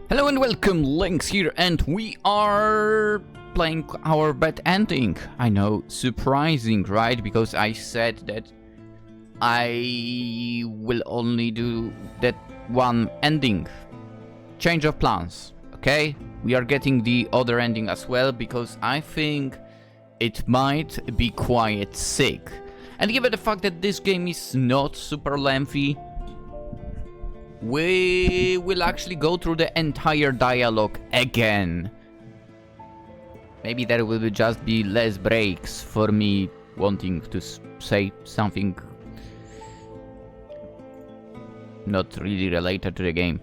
Hello and welcome, Lynx here, and we are playing our bad ending. I know, surprising, right? Because I said that I will only do that one ending. Change of plans, okay? We are getting the other ending as well, because I think it might be quite sick. And given the fact that this game is not super lengthy, we will actually go through the entire dialogue again. Maybe there will just be less breaks for me wanting to say something not really related to the game.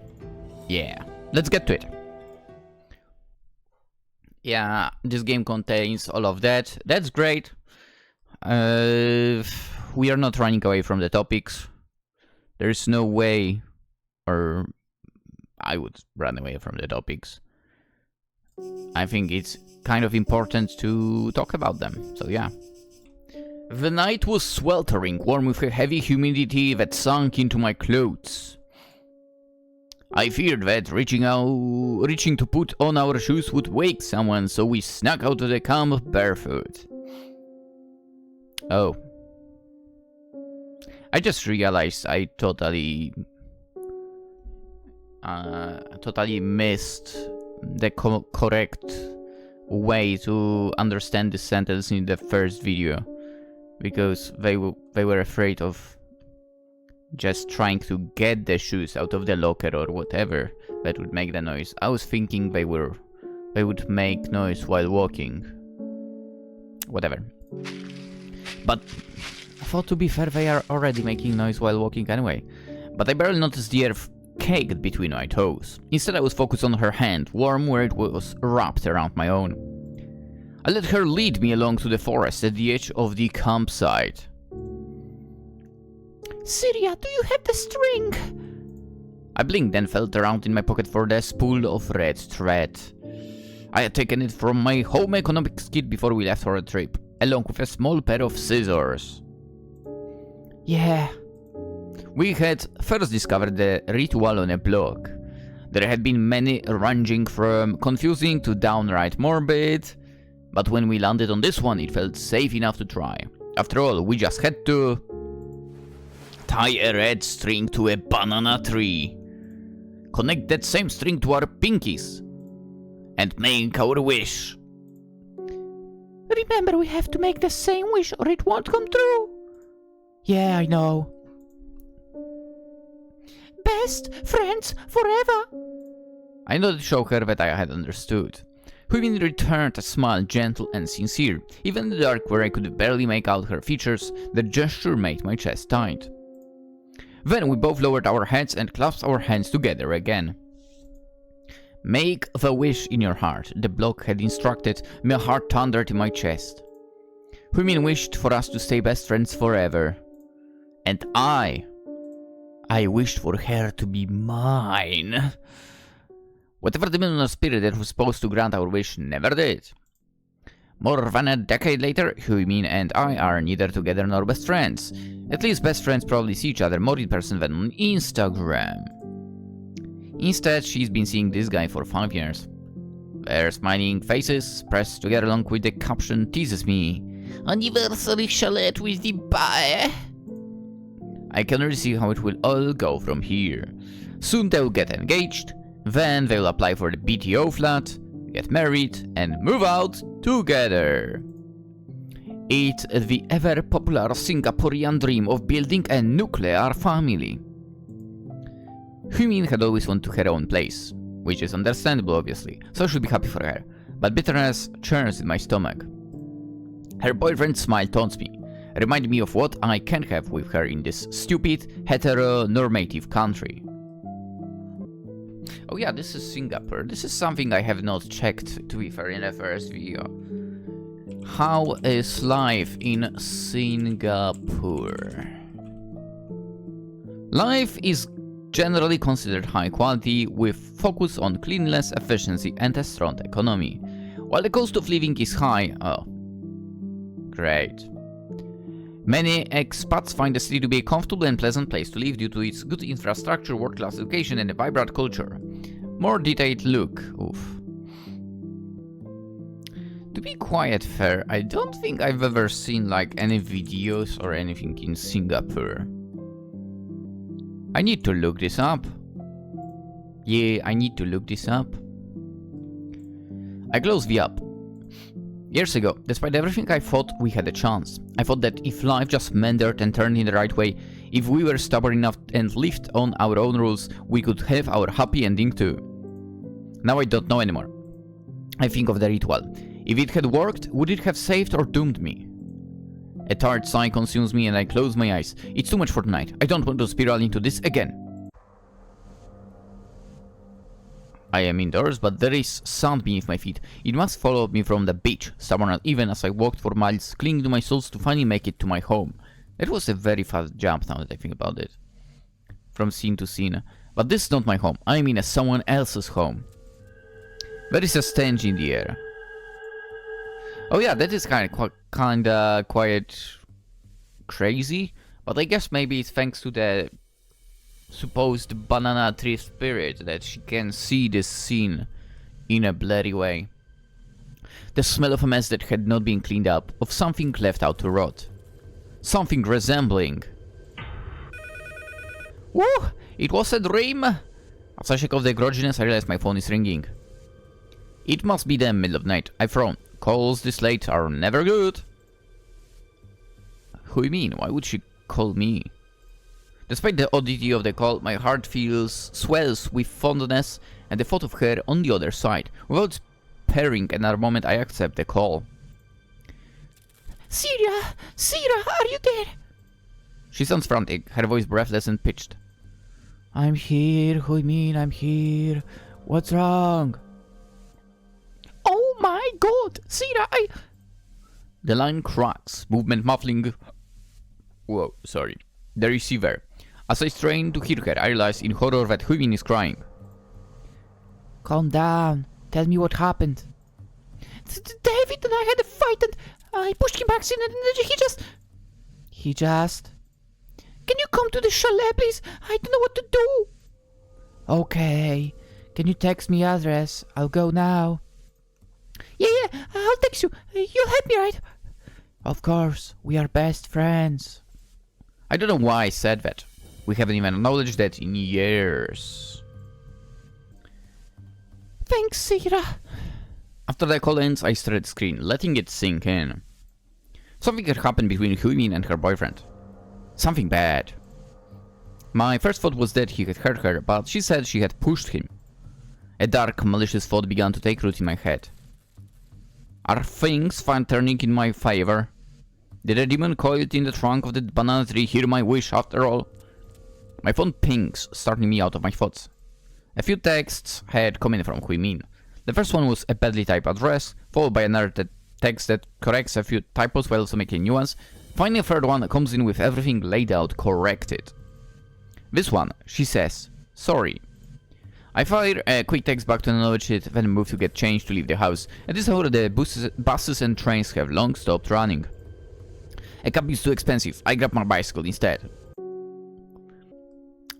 Yeah, let's get to it. Yeah, this game contains all of that. That's great. We are not running away from the topics. There's no way, or I would run away from the topics. I think it's kind of important to talk about them, so yeah. The night was sweltering, warm with a heavy humidity that sunk into my clothes. I feared that reaching to put on our shoes would wake someone, so we snuck out of the camp barefoot. Oh. I just realized I totally missed the correct way to understand this sentence in the first video, because they were afraid of just trying to get the shoes out of the locker or whatever that would make the noise. I was thinking they would make noise while walking. Whatever. But I thought, to be fair, they are already making noise while walking anyway. But I barely noticed the earth caked between my toes. Instead, I was focused on her hand, warm where it was wrapped around my own. I let her lead me along to the forest at the edge of the campsite. Syria, do you have the string? I blinked and felt around in my pocket for the spool of red thread. I had taken it from my home economics kit before we left for a trip, along with a small pair of scissors. Yeah. We had first discovered the ritual on a blog. There had been many ranging from confusing to downright morbid, but when we landed on this one, it felt safe enough to try. After all, we just had to tie a red string to a banana tree, connect that same string to our pinkies, and make our wish. Remember, we have to make the same wish or it won't come true. Yeah, I know. Best friends forever. I nodded to show her that I had understood. Huimin returned a smile, gentle and sincere. Even in the dark, where I could barely make out her features, the gesture made my chest tight. Then we both lowered our heads and clasped our hands together again. Make the wish in your heart, the blog had instructed. My heart thundered in my chest. Huimin wished for us to stay best friends forever. And I wished for her to be mine. Whatever the lunar spirit that was supposed to grant our wish never did. More than a decade later, Huimin and I are neither together nor best friends. At least best friends probably see each other more in person than on Instagram. Instead, she's been seeing this guy for 5 years. Their smiling faces, pressed together along with the caption, teases me. Anniversary chalet with the bye. I can already see how it will all go from here. Soon they'll get engaged, then they'll apply for the BTO flat, get married, and move out together. It's the ever-popular Singaporean dream of building a nuclear family. Huimin had always wanted her own place, which is understandable obviously, so I should be happy for her, but bitterness churns in my stomach. Her boyfriend's smile taunts me, reminding me of what I can have with her in this stupid, heteronormative country. Oh yeah, this is Singapore. This is something I have not checked, to be fair, in the first video. How is life in Singapore? Life is generally considered high quality, with focus on cleanliness, efficiency, and a strong economy. While the cost of living is high, oh, great. Many expats find the city to be a comfortable and pleasant place to live due to its good infrastructure, world-class education, and a vibrant culture. More detailed look. Oof. To be quite fair, I don't think I've ever seen like any videos or anything in Singapore. I need to look this up. Yeah, I need to look this up. I closed the app. Years ago, despite everything, I thought we had a chance. I thought that if life just meandered and turned in the right way, if we were stubborn enough and lived on our own rules, we could have our happy ending too. Now I don't know anymore. I think of the ritual. If it had worked, would it have saved or doomed me? A tired sigh consumes me and I close my eyes. It's too much for tonight. I don't want to spiral into this again. I am indoors, but there is sand beneath my feet. It must follow me from the beach, stubborn even as I walked for miles, clinging to my soles to finally make it to my home. It was a very fast jump now that I think about it. From scene to scene. But this is not my home. I mean someone else's home. There is a stench in the air. Oh yeah, that is kinda quite crazy. But I guess maybe it's thanks to the supposed banana tree spirit that she can see this scene in a blurry way. The smell of a mess that had not been cleaned up, of something left out to rot. Something resembling... Woo! It was a dream! As I shake off the grogginess, I realize my phone is ringing. It must be the middle of night. I frown. Calls this late are never good. Huimin, why would she call me? Despite the oddity of the call, my heart swells with fondness and the thought of her on the other side. Without sparing another moment, I accept the call. Syira! Syira, are you there? She sounds frantic, her voice breathless and pitched. I'm here, Huimin, I'm here. What's wrong? Oh my god! Syira, The line cracks, movement muffling... Whoa, sorry. The receiver. As I strain to hear her, I realize in horror that Huimin is crying. Calm down. Tell me what happened. David and I had a fight and I pushed him back in and He just... Can you come to the chalet, please? I don't know what to do. Okay. Can you text me address? I'll go now. Yeah, I'll text you. You'll help me, right? Of course. We are best friends. I don't know why I said that. We haven't even acknowledged that in years. Thanks, Syira. After the call ends, I stare at the screen, letting it sink in. Something had happened between Huimin and her boyfriend. Something bad. My first thought was that he had hurt her, but she said she had pushed him. A dark, malicious thought began to take root in my head. Are things turning in my favor? Did a demon coiled in the trunk of the banana tree hear my wish after all? My phone pings, starting me out of my thoughts. A few texts had come in from Huimin. The first one was a badly typed address, followed by another text that corrects a few typos while also making nuance. Finally, a third one comes in with everything laid out corrected. This one, she says, sorry. I fire a quick text back to acknowledge it, then move to get changed to leave the house. At this hour, the buses and trains have long stopped running. A cab is too expensive. I grab my bicycle instead.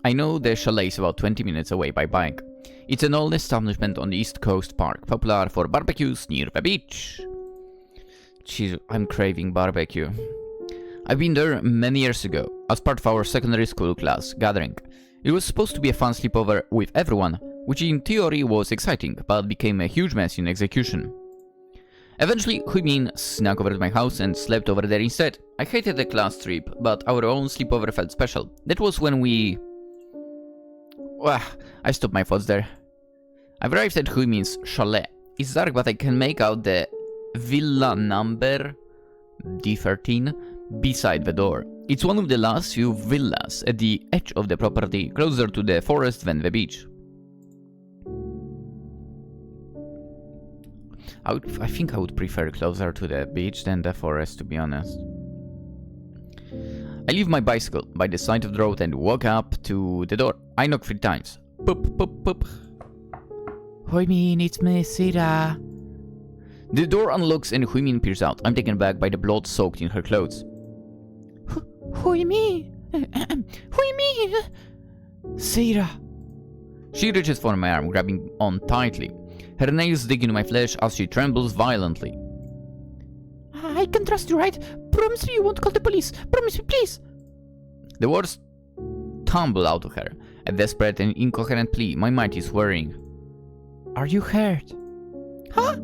I know the chalet is about 20 minutes away by bike. It's an old establishment on the East Coast Park, popular for barbecues near the beach. Jeez, I'm craving barbecue. I've been there many years ago, as part of our secondary school class gathering. It was supposed to be a fun sleepover with everyone, which in theory was exciting, but became a huge mess in execution. Eventually, Huimin snuck over to my house and slept over there instead. I hated the class trip, but our own sleepover felt special. That was when we... I stopped my thoughts there. I've arrived at Huimin's chalet. It's dark, but I can make out the villa number D13 beside the door. It's one of the last few villas at the edge of the property, closer to the forest than the beach. I think I would prefer closer to the beach than the forest, to be honest. I leave my bicycle by the side of the road and walk up to the door. I knock 3 times. Poop, poop, poop. Huimin, it's me, Syira. The door unlocks and Huimin peers out. I'm taken back by the blood soaked in her clothes. Huimin! Huimin! Syira! She reaches for my arm, grabbing on tightly. Her nails dig into my flesh as she trembles violently. I can trust you, right? Promise me you won't call the police. Promise me, please. The words tumble out of her, a desperate and incoherent plea. My mind is whirring. Are you hurt? Huh?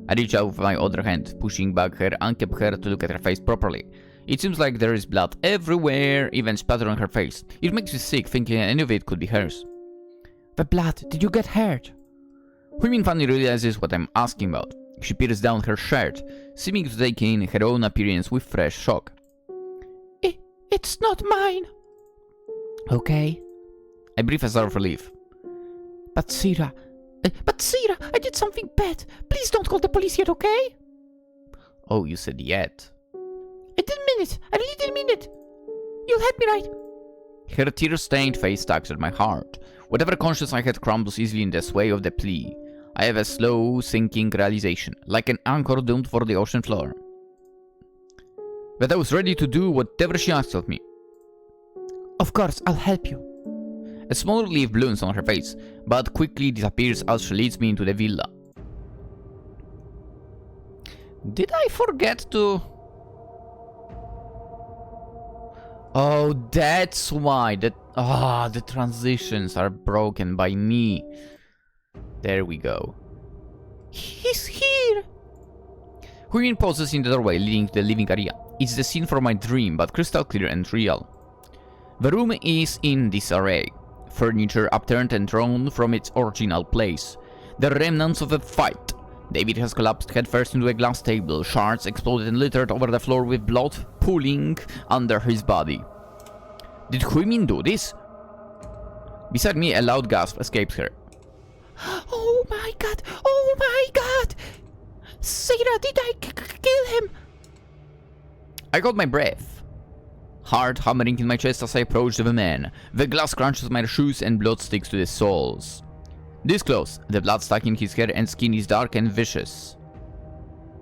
I reach out with my other hand, pushing back her unkept hair to look at her face properly. It seems like there is blood everywhere, even splattered on her face. It makes me sick thinking any of it could be hers. The blood, did you get hurt? Huimin finally realizes what I'm asking about. She peers down her shirt, seeming to take in her own appearance with fresh shock. It's not mine. Okay. I breathe a sigh of relief. But Syira, I did something bad. Please don't call the police yet, okay? Oh, you said yet. I didn't mean it. I really didn't mean it. You'll help me, right? Her tear-stained face tugs at my heart. Whatever conscience I had crumbles easily in the sway of the plea. I have a slow, sinking realization, like an anchor doomed for the ocean floor. But I was ready to do whatever she asked of me. Of course, I'll help you. A small relief blooms on her face, but quickly disappears as she leads me into the villa. Did I forget to... Oh, that's why. The transitions are broken by me. There we go. He's here! Huimin pauses in the doorway leading to the living area. It's the scene from my dream, but crystal clear and real. The room is in disarray. Furniture upturned and thrown from its original place. The remnants of a fight. David has collapsed headfirst into a glass table. Shards exploded and littered over the floor with blood pooling under his body. Did Huimin do this? Beside me, a loud gasp escapes her. Oh my god! Oh my god! Syira, did I kill him? I got my breath. Heart hammering in my chest as I approach the man. The glass crunches my shoes and blood sticks to the soles. This close, the blood stuck in his hair and skin is dark and vicious.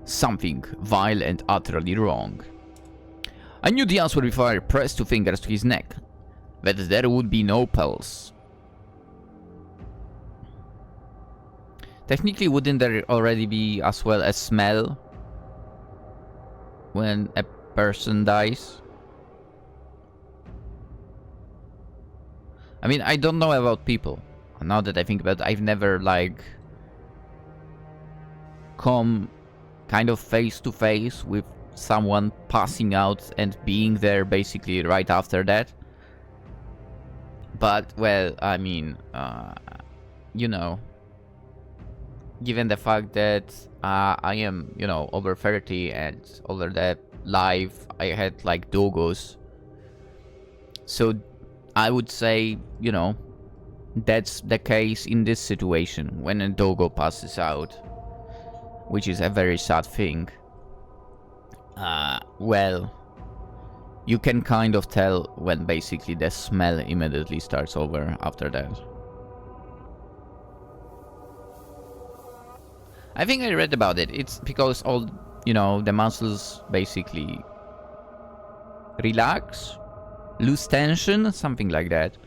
Something vile and utterly wrong. I knew the answer before I pressed 2 fingers to his neck. That there would be no pulse. Technically, wouldn't there already be as well a smell when a person dies? I mean, I don't know about people. Now that I think about it, I've never, like, come kind of face to face with someone passing out and being there basically right after that. But, well, I mean, you know, given the fact that I am, you know, over 30 and over the life I had like doggos. So I would say, you know, that's the case in this situation when a doggo passes out, which is a very sad thing. Well, you can kind of tell when basically the smell immediately starts over after that. I think I read about it. It's because all, you know, the muscles basically relax, lose tension, something like that.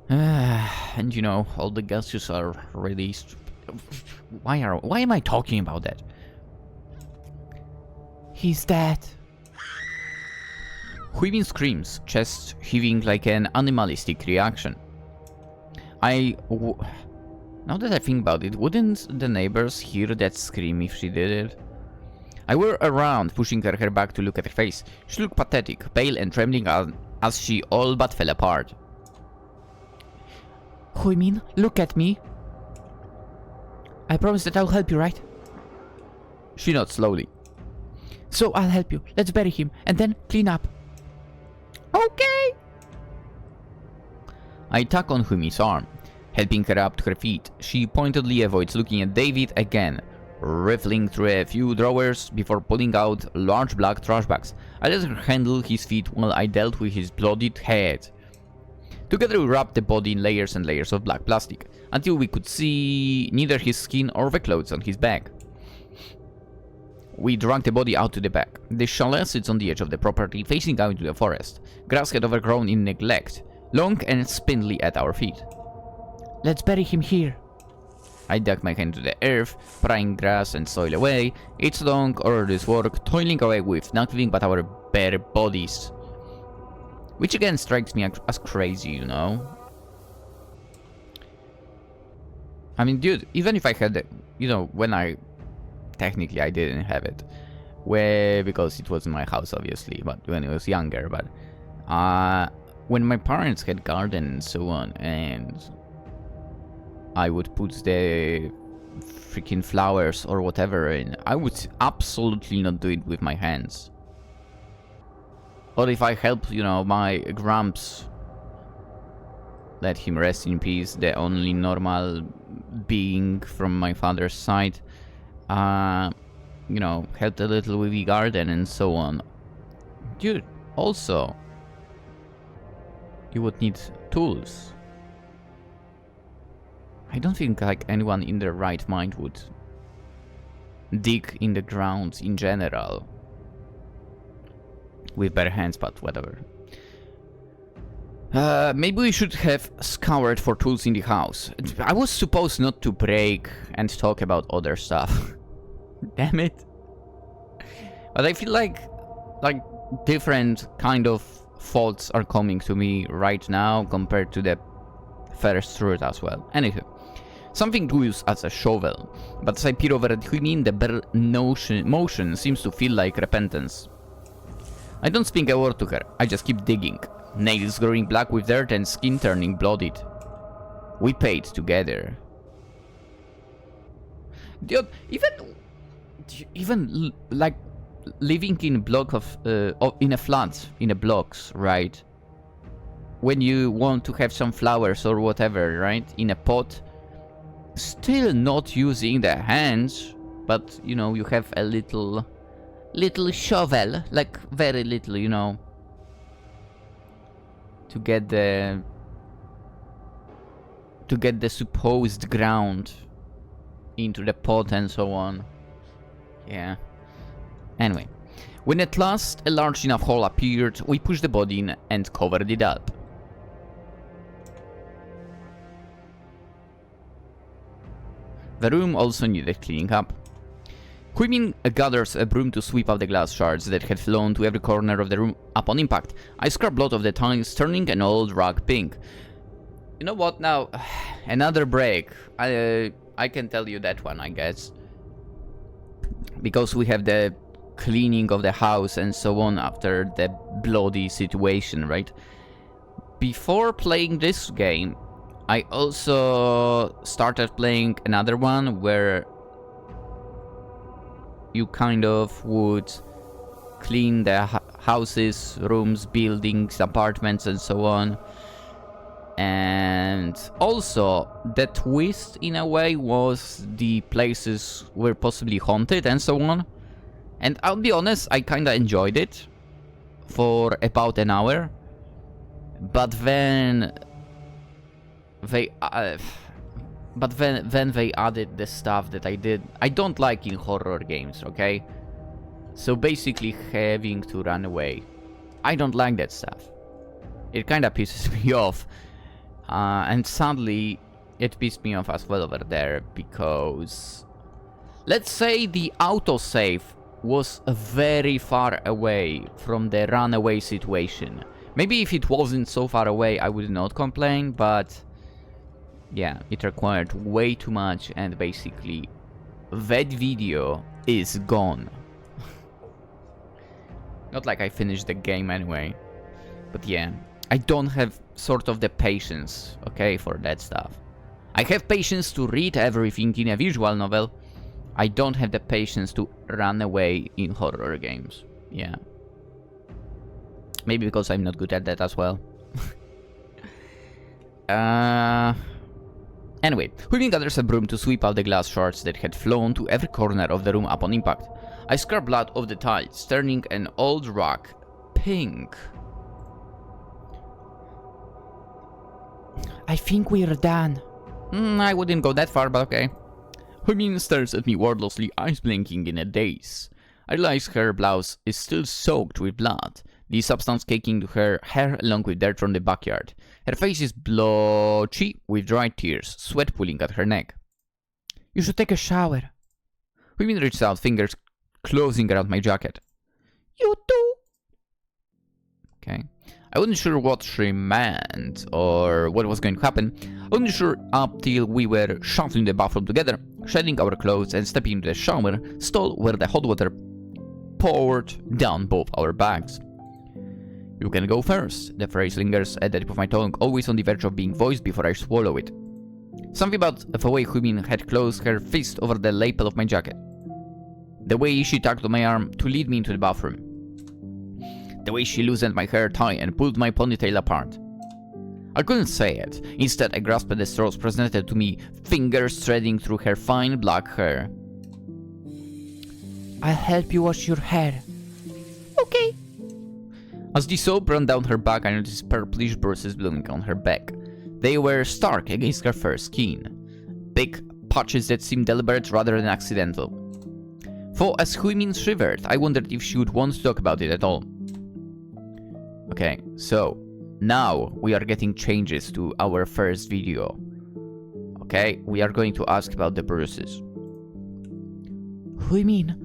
And you know, all the gases are released. Why am I talking about that? He's dead. Huimin screams, chest heaving like an animalistic reaction. Now that I think about it, wouldn't the neighbors hear that scream if she did it? I whirl around, pushing her hair back to look at her face. She looked pathetic, pale and trembling as she all but fell apart. Huimin, look at me. I promise that I'll help you, right? She nods slowly. So I'll help you. Let's bury him and then clean up. Okay. I tug on Huimin's arm, helping her up to her feet. She pointedly avoids looking at David again, rifling through a few drawers before pulling out large black trash bags. I let her handle his feet while I dealt with his bloodied head. Together we wrapped the body in layers and layers of black plastic, until we could see neither his skin or the clothes on his back. We dragged the body out to the back. The chalet sits on the edge of the property, facing out into the forest. Grass had overgrown in neglect. long and spindly at our feet. Let's bury him here. I dug my hand to the earth, prying grass and soil away. It's long, arduous work, toiling away with nothing but our bare bodies. Which again strikes me as crazy, you know? I mean, dude, even if I had it, you know, when technically I didn't have it. Because it wasn't my house, obviously, but when I was younger, but... when my parents had garden and so on, and... I would put the freaking flowers or whatever in, I would absolutely not do it with my hands. Or if I help, you know, my Grumps, let him rest in peace, the only normal being from my father's side, you know, helped a little with the garden and so on. Dude, also, you would need tools. I don't think like anyone in their right mind would dig in the ground in general with bare hands, but whatever. Maybe we should have scoured for tools in the house. I was supposed not to break and talk about other stuff. Damn it. But I feel like different kind of thoughts are coming to me right now compared to the first route as well. Anywho. Something to use as a shovel, but as I peer over at Huimin, the bare motion seems to feel like repentance. I don't speak a word to her, I just keep digging, nails growing black with dirt and skin turning bloodied. We paid together. Dude, even like living in a block in a flat, in a blocks, right? When you want to have some flowers or whatever, right? In a pot. Still not using the hands, but you know, you have a little shovel, like very little, you know, to get the supposed ground into the pot and so on. Yeah. Anyway, when at last a large enough hole appeared, we pushed the body in and covered it up. The room also needed cleaning up. Huimin gathers a broom to sweep up the glass shards that had flown to every corner of the room upon impact. I scrub a lot of the tiles, turning an old rug pink. You know what now? Another break. I can tell you that one, I guess. Because we have the cleaning of the house and so on after the bloody situation, right? Before playing this game, I also started playing another one where you kind of would clean the houses, rooms, buildings, apartments and so on. And also the twist in a way was the places were possibly haunted and so on. And I'll be honest, I kinda enjoyed it for about an hour. But then they added the stuff that I don't like in horror games, okay? So basically having to run away. I don't like that stuff. It kinda pisses me off. And sadly, it pissed me off as well over there because... Let's say the autosave was very far away from the runaway situation. Maybe if it wasn't so far away, I would not complain, but... Yeah, it required way too much and basically that video is gone. Not like I finished the game anyway. But yeah, I don't have sort of the patience, okay, for that stuff. I have patience to read everything in a visual novel. I don't have the patience to run away in horror games. Yeah. Maybe because I'm not good at that as well. Anyway, Huimin gathers a broom to sweep out the glass shards that had flown to every corner of the room upon impact. I scrub blood off the tiles, turning an old rug pink. I think we're done. I wouldn't go that far, but okay. Huimin stares at me wordlessly, eyes blinking in a daze. I realize her blouse is still soaked with blood. the substance caking her hair along with dirt from the backyard. Her face is blotchy with dry tears, sweat pooling at her neck. You should take a shower. Huimin reached out, fingers closing around my jacket. You too? Okay. I wasn't sure what she meant or what was going to happen. I wasn't sure up till we were shoved in the bathroom together, shedding our clothes and stepping into the shower stall where the hot water poured down both our bags. You can go first. The phrase lingers at the tip of my tongue, always on the verge of being voiced before I swallow it. Something about the way Huimin had closed her fist over the lapel of my jacket. The way she tugged on my arm to lead me into the bathroom. The way she loosened my hair tie and pulled my ponytail apart. I couldn't say it. Instead, I grasped at the straws presented to me, fingers threading through her fine black hair. I'll help you wash your hair. Okay. As the soap ran down her back, I noticed purplish bruises blooming on her back. They were stark against her fair skin. Big patches that seemed deliberate rather than accidental. For as Huimin shivered, I wondered if she would want to talk about it at all. Okay, so now we are getting changes to our first video. Okay, we are going to ask about the bruises. Huimin,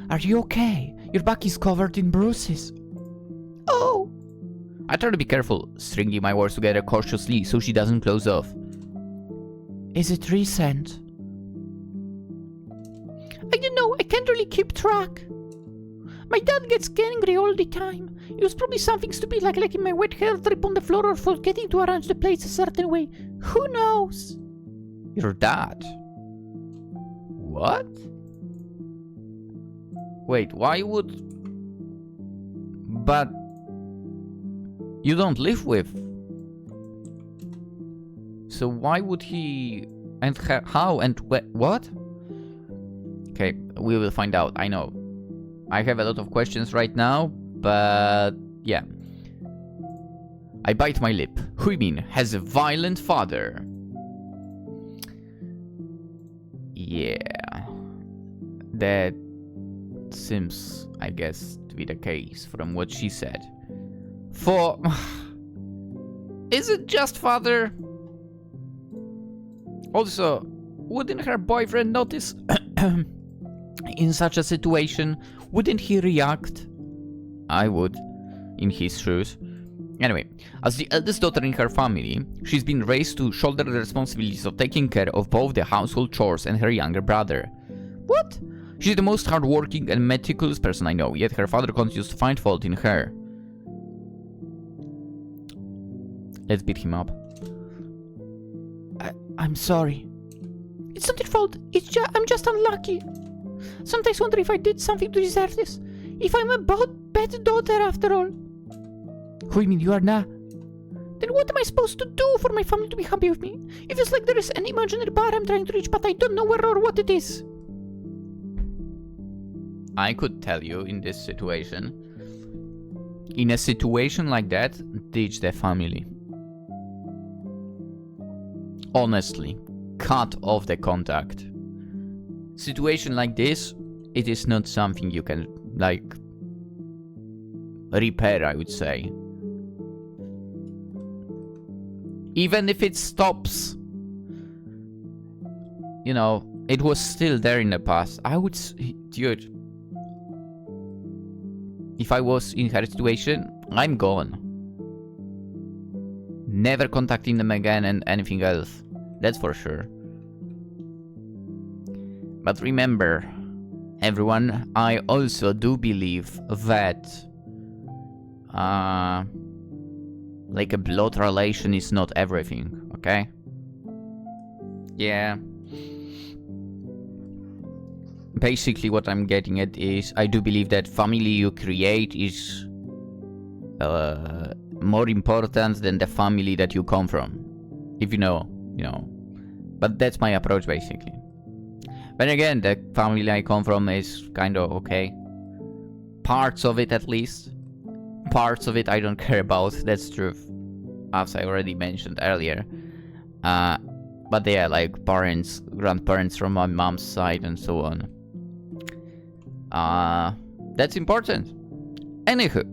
are you okay? Your back is covered in bruises. Oh! I try to be careful, stringing my words together cautiously so she doesn't close off. Is it recent? I don't know, I can't really keep track. My dad gets angry all the time. It was probably something stupid like letting my wet hair drip on the floor or forgetting to arrange the plates a certain way. Who knows? Your dad? What? Wait, why would... But... You don't live with... So why would he... And how and what? Okay, we will find out, I know. I have a lot of questions right now, but yeah. I bite my lip. Huimin has a violent father. Yeah. That seems, I guess, to be the case from what she said. For... Is it just father? Also, wouldn't her boyfriend notice in such a situation? Wouldn't he react? I would, in his shoes. Anyway, as the eldest daughter in her family, she's been raised to shoulder the responsibilities of taking care of both the household chores and her younger brother. What? She's the most hardworking and meticulous person I know, yet her father continues to find fault in her. Let's beat him up. I'm sorry. It's not your fault. I'm just unlucky. Sometimes wonder if I did something to deserve this. If I'm a bad daughter after all. Huimin, you are not. Then what am I supposed to do for my family to be happy with me? It feels like there is an imaginary bar I'm trying to reach, but I don't know where or what it is. I could tell you in this situation. In a situation like that, ditch the family. Honestly, cut off the contact. Situation like this, it is not something you can, like, repair, I would say. Even if it stops, you know, it was still there in the past. I would, dude, if I was in her situation, I'm gone. Never contacting them again and anything else. That's for sure. But remember, everyone, I also do believe that like a blood relation is not everything, okay? Yeah. Basically what I'm getting at is I do believe that family you create is more important than the family that you come from. If you know, you know. But that's my approach basically. But again, the family I come from is kind of okay. Parts of it at least. Parts of it I don't care about, that's true. As I already mentioned earlier. But yeah, like parents, grandparents from my mom's side and so on. That's important. Anywho.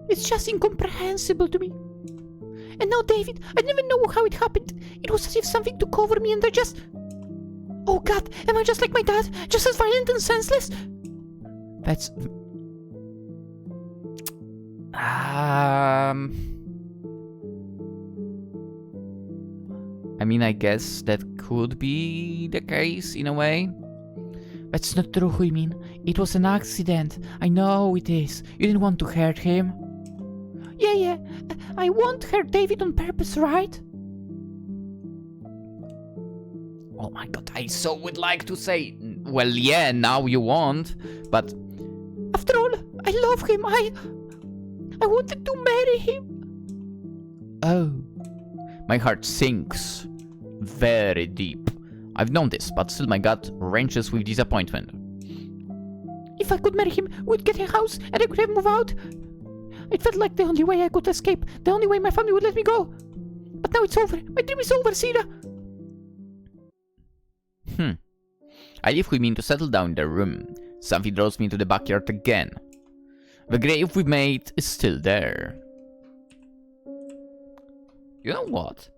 It's just incomprehensible to me. And now, David, I never know how it happened. It was as if something took over me and I just... Oh God, am I just like my dad? Just as violent and senseless? That's... I mean, I guess that could be the case in a way. That's not true, Huimin. It was an accident. I know it is. You didn't want to hurt him. Yeah. I won't hurt David on purpose, right? Oh my god, I so would like to say, well, yeah, now you won't, but... After all, I love him. I wanted to marry him. Oh. My heart sinks very deep. I've known this, but still my gut wrenches with disappointment. If I could marry him, we'd get a house and I could have moved out. It felt like the only way I could escape, the only way my family would let me go. But now it's over. My dream is over, Syira. I leave Huimin to settle down in their room. Something draws me to the backyard again. The grave we made is still there. You know what?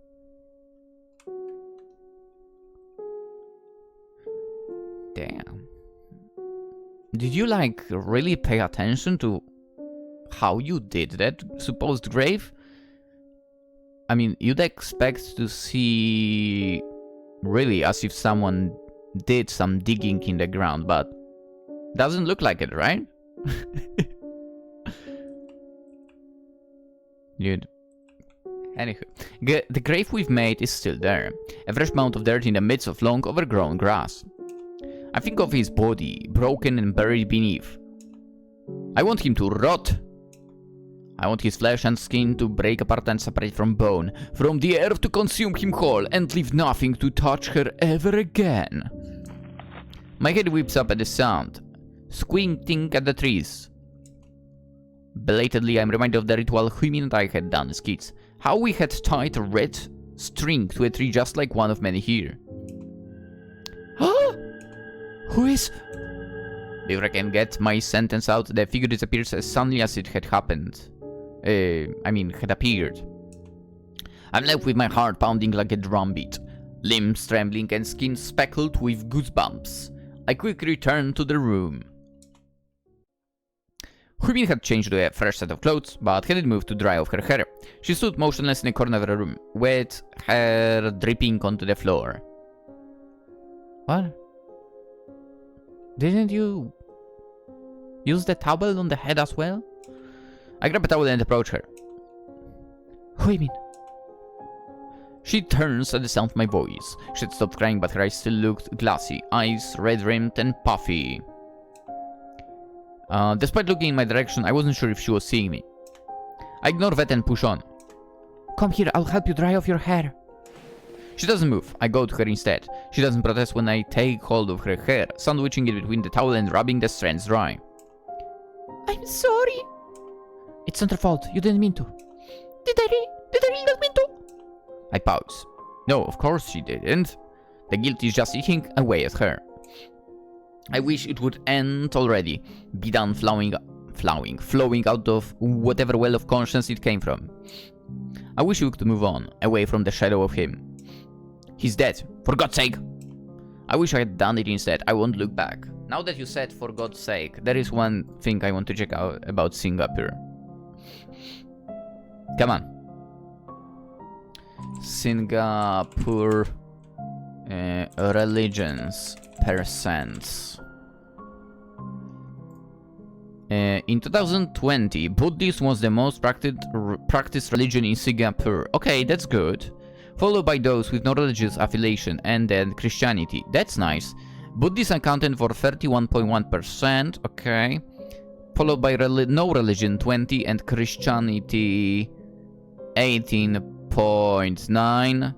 Damn. Did you, like, really pay attention to how you did that supposed grave? I mean, you'd expect to see... really, as if someone did some digging in the ground, but... doesn't look like it, right? Dude. Anywho, the grave we've made is still there. A fresh mound of dirt in the midst of long overgrown grass. I think of his body, broken and buried beneath. I want him to rot. I want his flesh and skin to break apart and separate from bone, from the earth to consume him whole, and leave nothing to touch her ever again. My head whips up at the sound, squinting at the trees. Belatedly, I'm reminded of the ritual Huimin and I had done as kids. How we had tied a red string to a tree just like one of many here. Who is... Before I can get my sentence out, the figure disappears as suddenly as it had happened. Had appeared. I'm left with my heart pounding like a drumbeat, limbs trembling and skin speckled with goosebumps. I quickly returned to the room. Huimin had changed to a fresh set of clothes, but hadn't moved to dry off her hair. She stood motionless in a corner of the room, wet hair dripping onto the floor. What? Didn't you use the towel on the head as well? I grab a towel and approach her. Huimin. She turns at the sound of my voice. She had stopped crying, but her eyes still looked glassy, eyes red-rimmed and puffy. Despite looking in my direction, I wasn't sure if she was seeing me. I ignore that and push on. Come here, I'll help you dry off your hair. She doesn't move. I go to her instead. She doesn't protest when I take hold of her hair, sandwiching it between the towel and rubbing the strands dry. I'm sorry. It's not her fault. You didn't mean to. Did I really not mean to? I pause. No, of course she didn't. The guilt is just eating away at her. I wish it would end already. Be done flowing out of whatever well of conscience it came from. I wish we could move on, away from the shadow of him. He's dead, for God's sake! I wish I had done it instead. I won't look back. Now that you said for God's sake, there is one thing I want to check out about Singapore. Come on. Singapore religions percents. In 2020, Buddhism was the most practiced religion in Singapore. Okay, that's good. Followed by those with no religious affiliation, and then Christianity. That's nice. Buddhism accounted for 31.1%. Okay. Followed by no religion 20 and Christianity 18.9.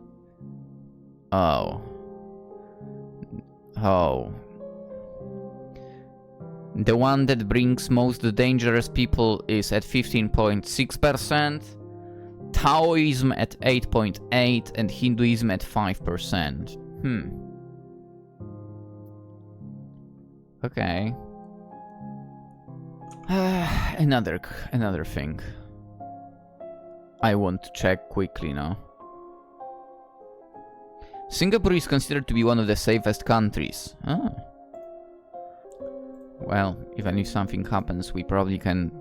Oh. The one that brings most dangerous people is at 15.6%, Taoism at 8.8% and Hinduism at 5%. Okay. Another thing. I want to check quickly now. Singapore is considered to be one of the safest countries. Ah. Well, even if something happens, we probably can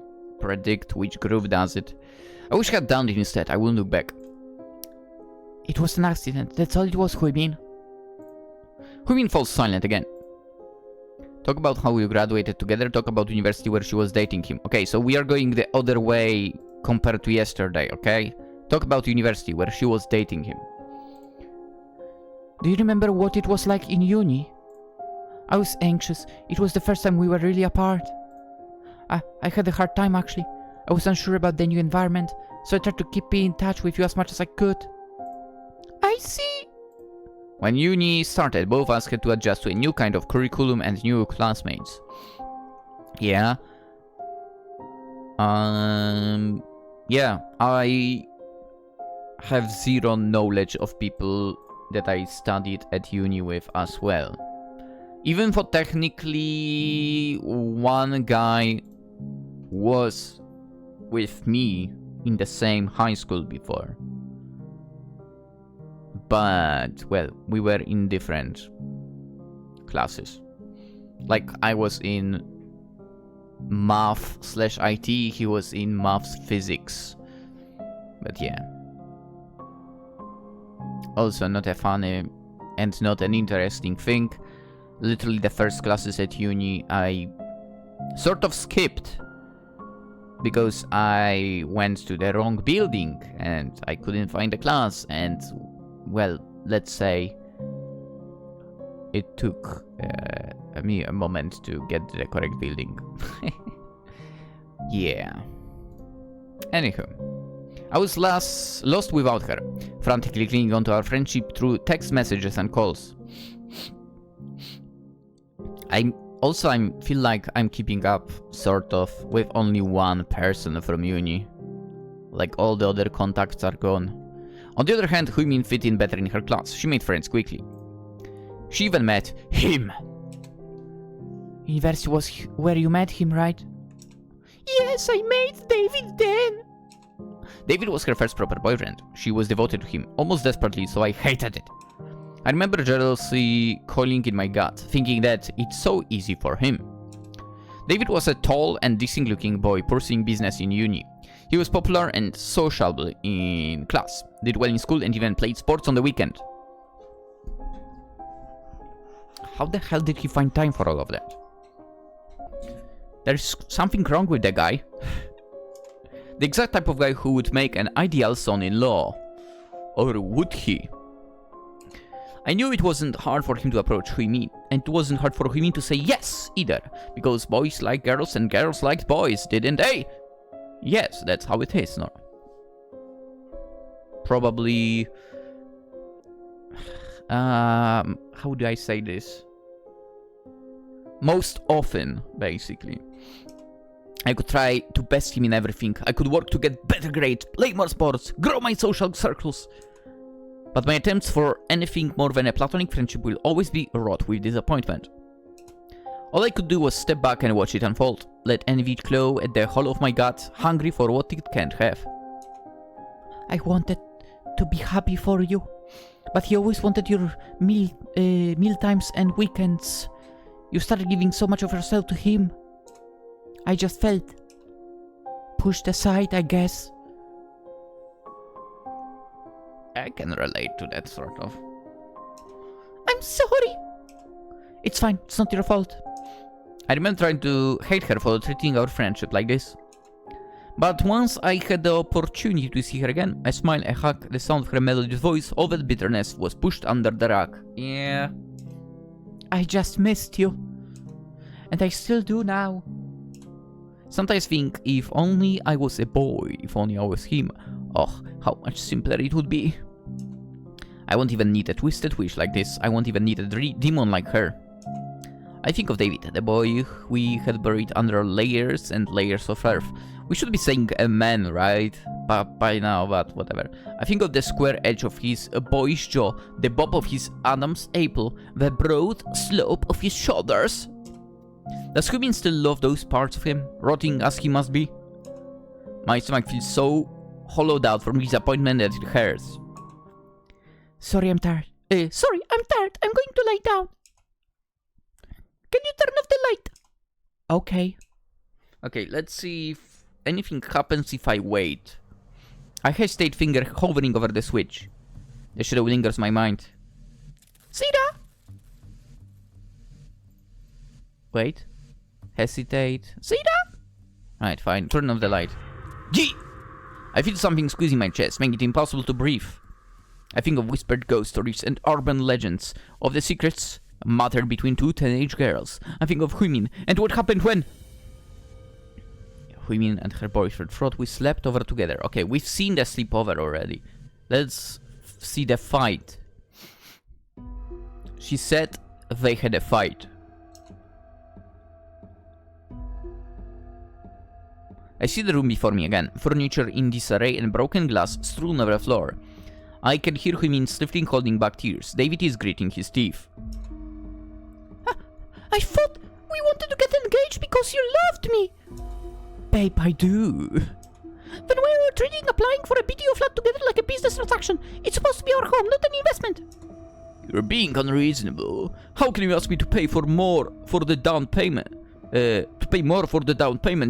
predict which group does it. I wish I had done it instead. I wouldn't look back. It was an accident. That's all it was, Huimin. Huimin falls silent again. Talk about how we graduated together. Talk about university where she was dating him. Okay, so we are going the other way compared to yesterday, okay? Talk about university where she was dating him. Do you remember what it was like in uni? I was anxious. It was the first time we were really apart. I had a hard time, actually. I was unsure about the new environment, so I tried to keep in touch with you as much as I could. I see. When uni started, both of us had to adjust to a new kind of curriculum and new classmates. Yeah. Yeah, I have zero knowledge of people that I studied at uni with as well. Even though technically one guy was with me in the same high school before. But, well, we were in different classes. Like, I was in math/IT, he was in maths/physics. But yeah. Also not a funny and not an interesting thing. Literally the first classes at uni I sort of skipped because I went to the wrong building and I couldn't find a class, and well, let's say it took me a moment to get to the correct building. Yeah. Anywho, I was lost without her, frantically clinging onto our friendship through text messages and calls. I feel like I'm keeping up, sort of, with only one person from uni. Like, all the other contacts are gone. On the other hand, Huimin fit in better in her class. She made friends quickly. She even met him. University was where you met him, right? Yes, I met David then. David was her first proper boyfriend. She was devoted to him, almost desperately, so I hated it. I remember jealousy calling in my gut, thinking that it's so easy for him. David was a tall and decent-looking boy pursuing business in uni. He was popular and sociable in class, did well in school, and even played sports on the weekend. How the hell did he find time for all of that? There's something wrong with the guy. The exact type of guy who would make an ideal son-in-law. Or would he? I knew it wasn't hard for him to approach Huimin, and it wasn't hard for Huimin to say yes either, because boys like girls and girls liked boys, didn't they? Yes, that's how it is, no? Probably... how do I say this? Most often, basically. I could try to best him in everything. I could work to get better grades, play more sports, grow my social circles. But my attempts for anything more than a platonic friendship will always be wrought with disappointment. All I could do was step back and watch it unfold, let envy claw at the hollow of my gut, hungry for what it can't have. I wanted to be happy for you, but he always wanted your meal times and weekends. You started giving so much of yourself to him. I just felt pushed aside, I guess. I can relate to that, sort of. I'm sorry. It's fine, it's not your fault. I remember trying to hate her for treating our friendship like this. But once I had the opportunity to see her again, a smile, a hug, the sound of her melodious voice, all that bitterness was pushed under the rug. Yeah. I just missed you. And I still do now. Sometimes think, if only I was a boy, if only I was him, oh, how much simpler it would be. I won't even need a twisted wish like this, I won't even need a demon like her. I think of David, the boy we had buried under layers and layers of earth. We should be saying a man, right? By now, but whatever. I think of the square edge of his boyish jaw, the bob of his Adam's apple, the broad slope of his shoulders. Does Huimin still love those parts of him, rotting as he must be? My stomach feels so hollowed out from disappointment that it hurts. Sorry, I'm tired. Sorry, I'm tired. I'm going to lie down. Can you turn off the light? Okay. Okay, let's see if anything happens if I wait. I hesitate, finger hovering over the switch. The shadow lingers my mind. Syira! Wait. Hesitate. Syira! Right, fine. Turn off the light. Gee! I feel something squeezing my chest, making it impossible to breathe. I think of whispered ghost stories and urban legends of the secrets muttered between two teenage girls. I think of Huimin and what happened when Huimin and her boyfriend thought we slept over together. Okay, we've seen the sleepover already. Let's see the fight. She said they had a fight. I see the room before me again. Furniture in disarray and broken glass strewn over the floor. I can hear Huimin sniffling, holding back tears. David is gritting his teeth. I thought we wanted to get engaged because you loved me. Babe, I do. Then why are we trading applying for a BTO flat together like a business transaction? It's supposed to be our home, not an investment. You're being unreasonable. How can you ask me to pay more for the down payment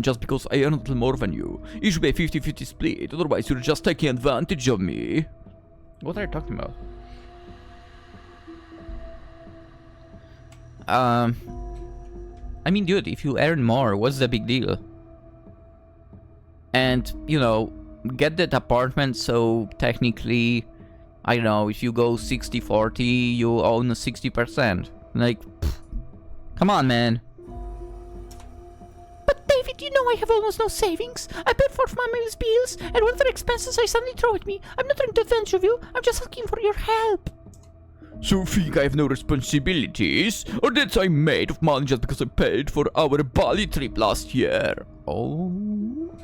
just because I earn a little more than you? It should be a 50-50 split, otherwise you're just taking advantage of me. What are you talking about? I mean, dude, if you earn more, what's the big deal? And, you know, get that apartment, so technically, I don't know, if you go 60-40, you own 60%. Like, pff, come on, man. But David, you know I have almost no savings. I paid for my family's bills, and when their expenses I suddenly throw at me. I'm not trying to avenge of you, I'm just asking for your help. So you think I have no responsibilities? Or that I'm made of money just because I paid for our Bali trip last year? Oh,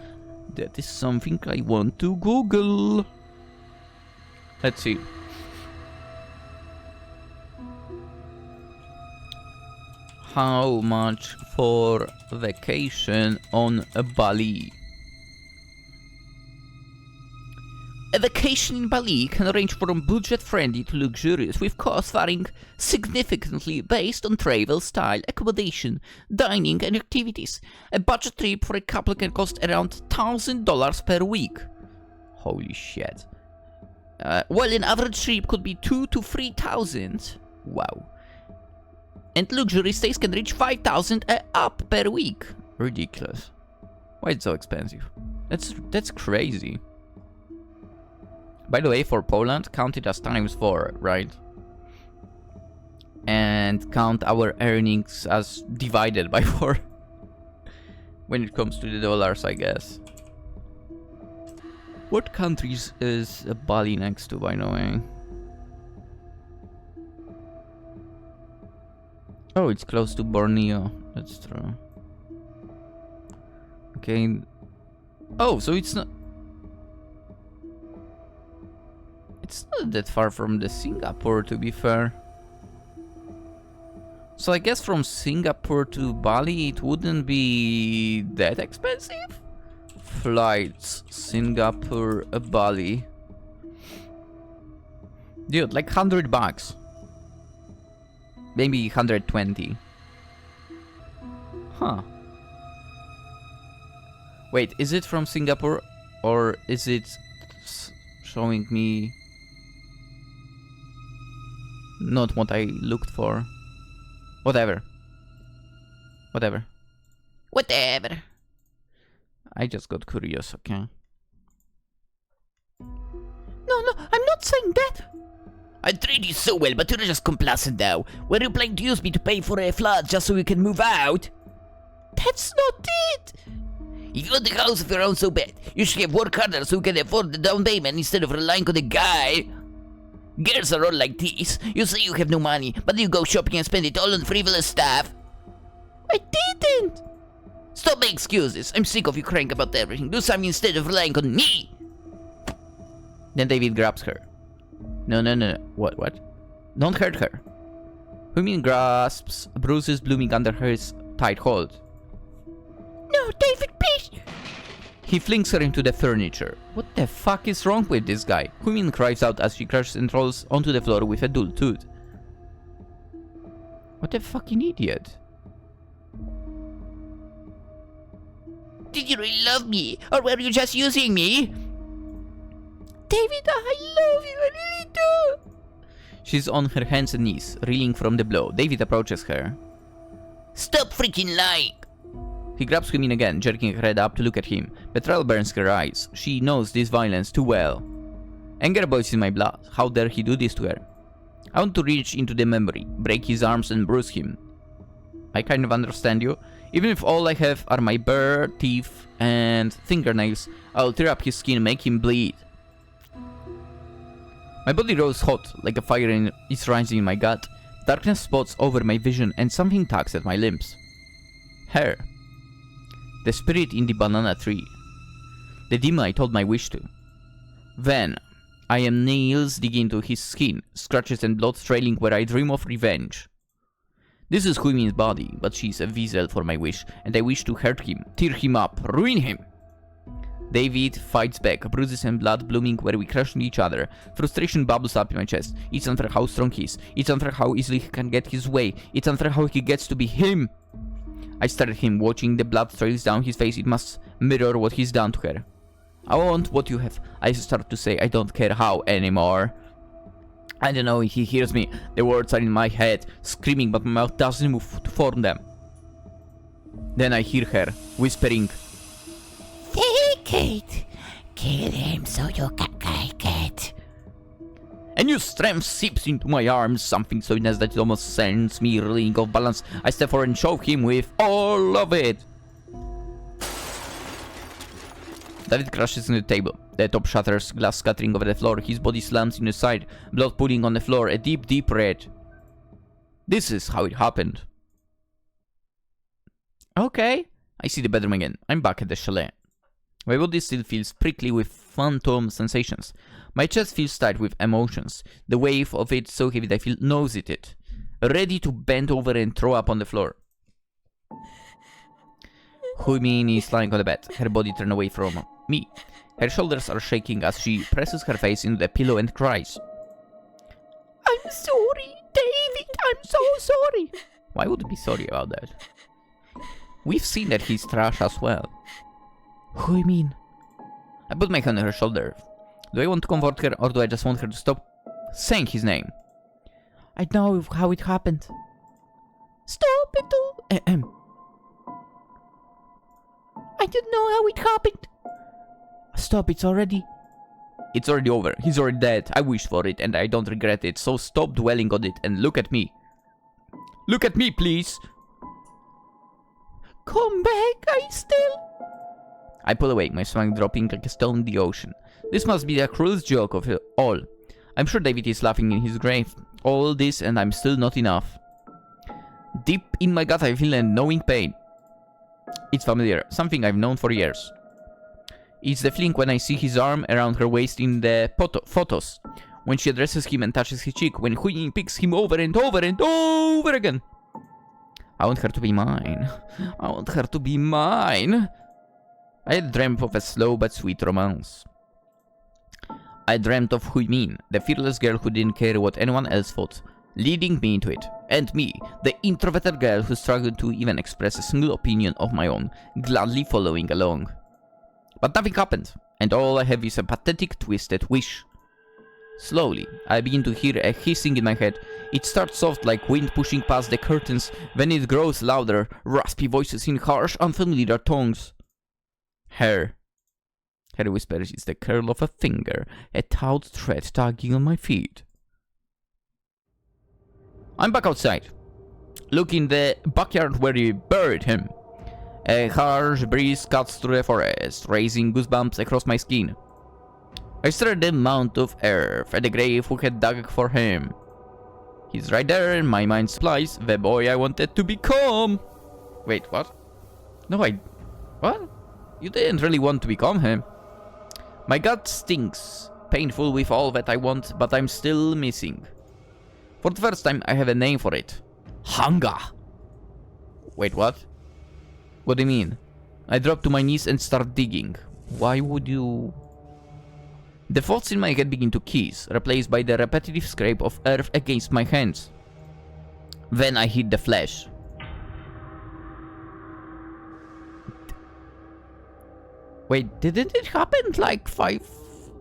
that is something I want to Google. Let's see. How much for vacation on Bali? A vacation in Bali can range from budget-friendly to luxurious, with costs varying significantly based on travel style, accommodation, dining, and activities. A budget trip for a couple can cost around $1,000 per week. Holy shit. While an average trip could be $2,000 to $3,000. Wow. And luxury stays can reach $5,000 up per week. Ridiculous. Why is it so expensive? That's crazy. By the way, for Poland, count it as ×4, right? And count our earnings as divided by 4. When it comes to the dollars, I guess. What countries is Bali next to, by the way? Oh, it's close to Borneo. That's true. Okay. Oh, so it's not... It's not that far from the Singapore, to be fair. So I guess from Singapore to Bali it wouldn't be that expensive? Flights, Singapore, Bali. Dude, like $100. Maybe 120. Huh. Wait, is it from Singapore or is it showing me not what I looked for? Whatever. Whatever. Whatever. I just got curious, okay? No, I'm not saying that. I treat you so well, but you're just complacent now. Were you planning to use me to pay for a flat just so you can move out? That's not it. If you want the house of your own so bad, you should have worked harder so you can afford the down payment instead of relying on a guy. Girls are all like this. You say you have no money, but you go shopping and spend it all on frivolous stuff. I didn't. Stop making excuses. I'm sick of you crying about everything. Do something instead of relying on me. Then David grabs her. No. What? Don't hurt her. Huimin grasps bruises blooming under his tight hold. No, David, please. He flings her into the furniture. What the fuck is wrong with this guy? Huimin cries out as she crashes and rolls onto the floor with a dull tooth. What a fucking idiot. Did you really love me? Or were you just using me? David, I love you, I really do. She's on her hands and knees, reeling from the blow. David approaches her. Stop freaking lying! He grabs Huimin again, jerking her head up to look at him. Betrayal burns her eyes. She knows this violence too well. Anger boils in my blood. How dare he do this to her? I want to reach into the memory, break his arms and bruise him. I kind of understand you. Even if all I have are my bare teeth and fingernails, I'll tear up his skin, make him bleed. My body grows hot, like a fire is rising in my gut. Darkness spots over my vision and something tugs at my limbs. Her. The spirit in the banana tree. The demon I told my wish to. Then, I am nails digging into his skin, scratches and blood trailing where I dream of revenge. This is Huimin's body, but she's a vessel for my wish, and I wish to hurt him, tear him up, ruin him. David fights back, bruises and blood blooming where we crush each other. Frustration bubbles up in my chest. It's unfair how strong he is. It's unfair how easily he can get his way. It's unfair how he gets to be him. I stare at him, watching the blood trails down his face. It must mirror what he's done to her. I want what you have. I start to say I don't care how anymore. I don't know if he hears me. The words are in my head, screaming, but my mouth doesn't move to form them. Then I hear her, whispering, Take it! Kill him so you can take it. A new strength seeps into my arms, something so intense that it almost sends me reeling off balance. I step forward and choke him with all of it. David crashes into the table. The top shatters, glass scattering over the floor. His body slams in the side, blood pooling on the floor, a deep, deep red. This is how it happened. Okay. I see the bedroom again. I'm back at the chalet. My body still feels prickly with phantom sensations. My chest feels tight with emotions. The wave of it so heavy that I feel nauseated. Ready to bend over and throw up on the floor. Huimin is lying on the bed, her body turned away from me. Her shoulders are shaking as she presses her face into the pillow and cries. I'm sorry, David, I'm so sorry. Why would you be sorry about that? We've seen that he's trash as well. Huimin. I put my hand on her shoulder. Do I want to comfort her or do I just want her to stop saying his name? I know how it happened. Stop it all. I don't know how it happened. Stop, it's already... It's already over. He's already dead. I wished for it and I don't regret it. So stop dwelling on it and look at me. Look at me, please. Come back, I still... I pull away, my smile dropping like a stone in the ocean. This must be the cruelest joke of it all. I'm sure David is laughing in his grave. All this and I'm still not enough. Deep in my gut I feel a knowing pain. It's familiar, something I've known for years. It's the feeling when I see his arm around her waist in the photos. When she addresses him and touches his cheek. When Huimin picks him over and over and over again. I want her to be mine. I want her to be mine. I had dreamt of a slow but sweet romance. I dreamt of Huimin, the fearless girl who didn't care what anyone else thought, leading me into it. And me, the introverted girl who struggled to even express a single opinion of my own, gladly following along. But nothing happened, and all I have is a pathetic, twisted wish. Slowly, I begin to hear a hissing in my head. It starts soft like wind pushing past the curtains, then it grows louder, raspy voices in harsh, unfamiliar tones. Her whisper is the curl of a finger, a taut thread tugging on my feet. I'm back outside. Look in the backyard where you buried him. A harsh breeze cuts through the forest, raising goosebumps across my skin. I stare at the mound of earth, at the grave who had dug for him. He's right there, and my mind supplies the boy I wanted to become. Wait, what? No, what? You didn't really want to become him. My gut stinks, painful with all that I want, but I'm still missing. For the first time, I have a name for it. Hunger. Wait, what? What do you mean? I drop to my knees and start digging. Why would you... The thoughts in my head begin to cease, replaced by the repetitive scrape of earth against my hands. Then I hit the flesh. Wait, didn't it happen like 5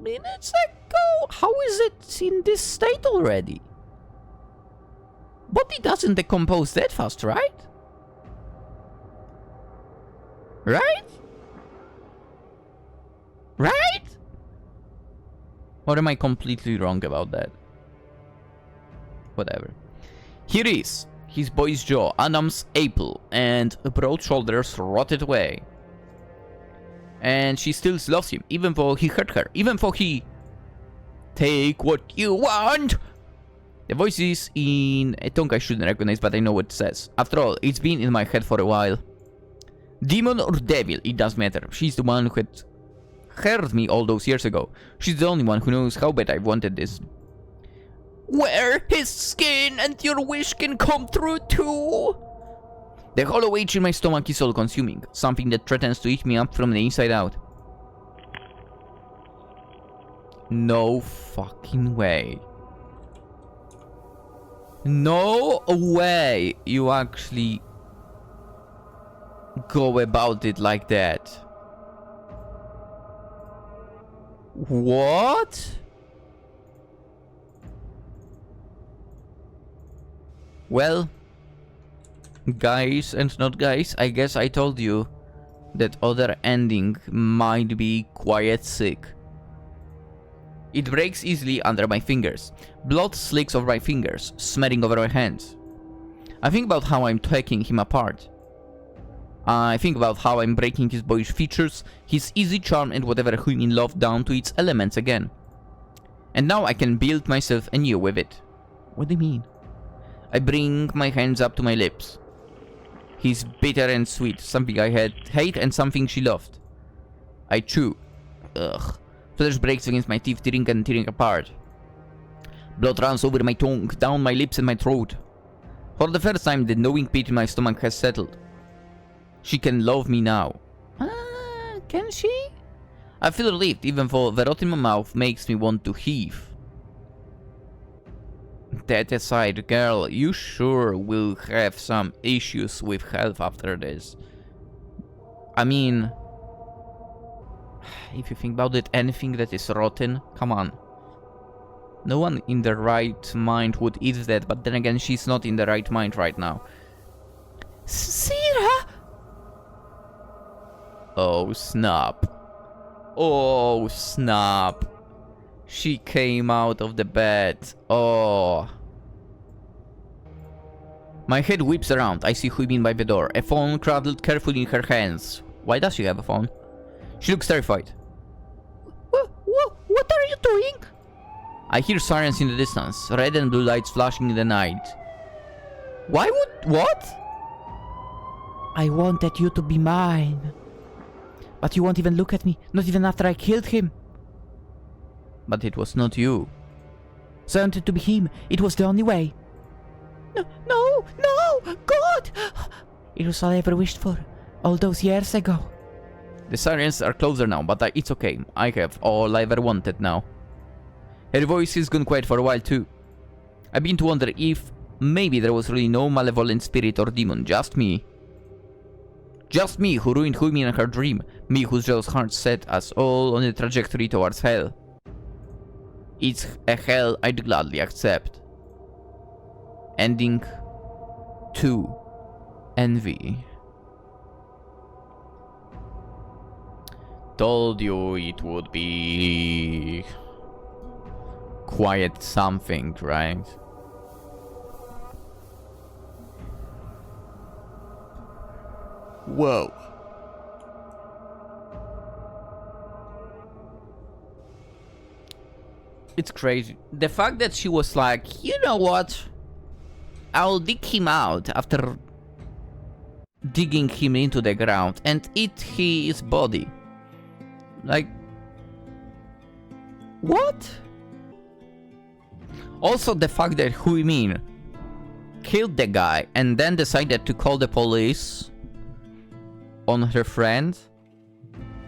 minutes ago? How is it in this state already? Body doesn't decompose that fast, right? Right? Right? Or am I completely wrong about that? Whatever. Here is his boy's jaw, Adam's apple, and broad shoulders rotted away. And she still loves him, even though he hurt her, even though he... Take what you want! The voice is in a tongue I shouldn't recognize, but I know what it says. After all, it's been in my head for a while. Demon or devil, it doesn't matter. She's the one who had hurt me all those years ago. She's the only one who knows how bad I wanted this. Wear his skin and your wish can come true too! The hollow ache in my stomach is all-consuming, something that threatens to eat me up from the inside out. No fucking way. No way you actually go about it like that. What? Well, guys and not guys, I guess I told you that other ending might be quite sick. It breaks easily under my fingers. Blood slicks over my fingers, smearing over my hands. I think about how I'm taking him apart. I think about how I'm breaking his boyish features, his easy charm and whatever Huimin loved down to its elements again. And now I can build myself anew with it. What do you mean? I bring my hands up to my lips. He's bitter and sweet, something I hate and something she loved. I chew. Ugh. Flesh breaks against my teeth, tearing and tearing apart. Blood runs over my tongue, down my lips and my throat. For the first time, the gnawing pit in my stomach has settled. She can love me now. Can she? I feel relieved, even though the rot in my mouth makes me want to heave. That aside, girl, you sure will have some issues with health after this. I mean... If you think about it, anything that is rotten, come on. No one in the right mind would eat that, but then again, she's not in the right mind right now. Syira! Oh, snap. Oh, snap. She came out of the bed. Oh. My head whips around. I see Huimin by the door, a phone cradled carefully in her hands. Why does she have a phone? She looks terrified. What are you doing? I hear sirens in the distance, red and blue lights flashing in the night. Why would... what? I wanted you to be mine. But you won't even look at me, not even after I killed him. But it was not you. So I wanted to be him. It was the only way. No, God! It was all I ever wished for, all those years ago. The sirens are closer now, but it's okay. I have all I ever wanted now. Her voice is gone quiet for a while too. I begin to wonder if maybe there was really no malevolent spirit or demon, just me. Just me who ruined Huimin and her dream. Me whose jealous heart set us all on a trajectory towards hell. It's a hell I'd gladly accept. Ending 2. Envy. Told you it would be quite something, right? Whoa. It's crazy. The fact that she was like, you know what? I'll dig him out after digging him into the ground and eat his body. Like, what? Also, the fact that Huimin killed the guy and then decided to call the police on her friend.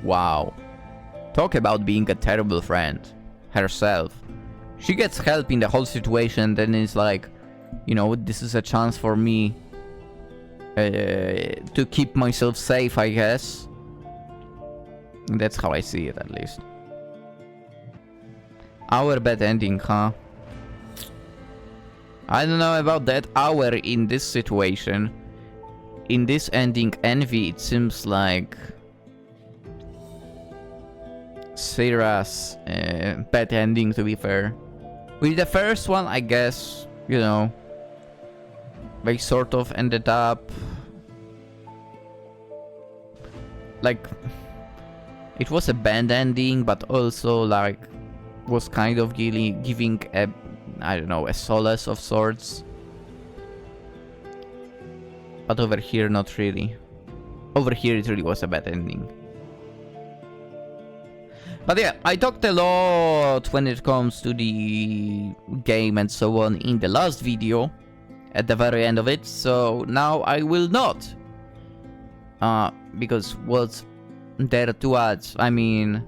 Wow. Talk about being a terrible friend herself. She gets help in the whole situation, then it's like, you know, this is a chance for me to keep myself safe, I guess. That's how I see it, at least. Our bad ending, huh? I don't know about that hour in this situation. In this ending, Envy, it seems like Syra's bad ending, to be fair. With the first one, I guess, you know, they sort of ended up like it was a bad ending, but also like was kind of giving a, I don't know, a solace of sorts. But over here, not really. Over here, it really was a bad ending. But yeah, I talked a lot when it comes to the game and so on in the last video, at the very end of it, so now I will not. Because what's there to add? I mean,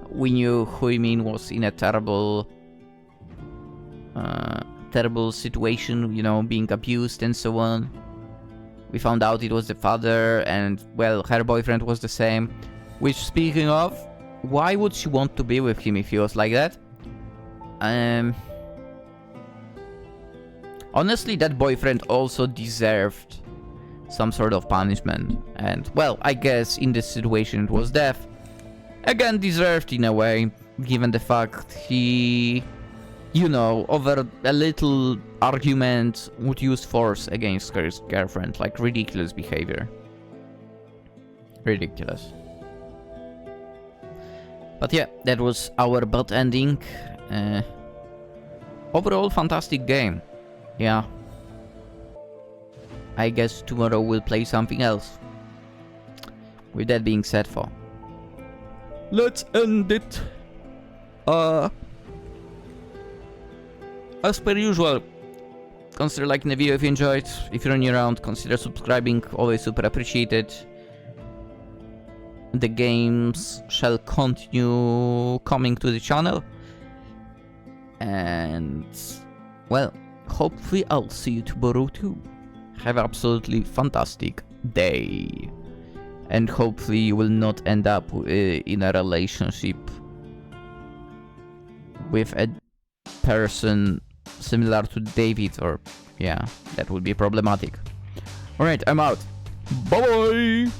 we knew Huimin was in a terrible situation, you know, being abused and so on. We found out it was the father, and, well, her boyfriend was the same. Which, speaking of, why would she want to be with him if he was like that? Honestly, that boyfriend also deserved some sort of punishment. And, well, I guess in this situation it was death. Again, deserved in a way, given the fact he, you know, over a little argument would use force against his girlfriend. Like, ridiculous behavior. Ridiculous. But yeah, that was our bad ending. Overall, fantastic game. Yeah. I guess tomorrow we'll play something else. With that being said, let's end it. As per usual, consider liking the video if you enjoyed. If you're new around, consider subscribing, always super appreciated. The games shall continue coming to the channel. And, well, hopefully I'll see you tomorrow too. Have an absolutely fantastic day. And hopefully you will not end up in a relationship with a person similar to David, or, yeah, that would be problematic. Alright, I'm out. Bye bye!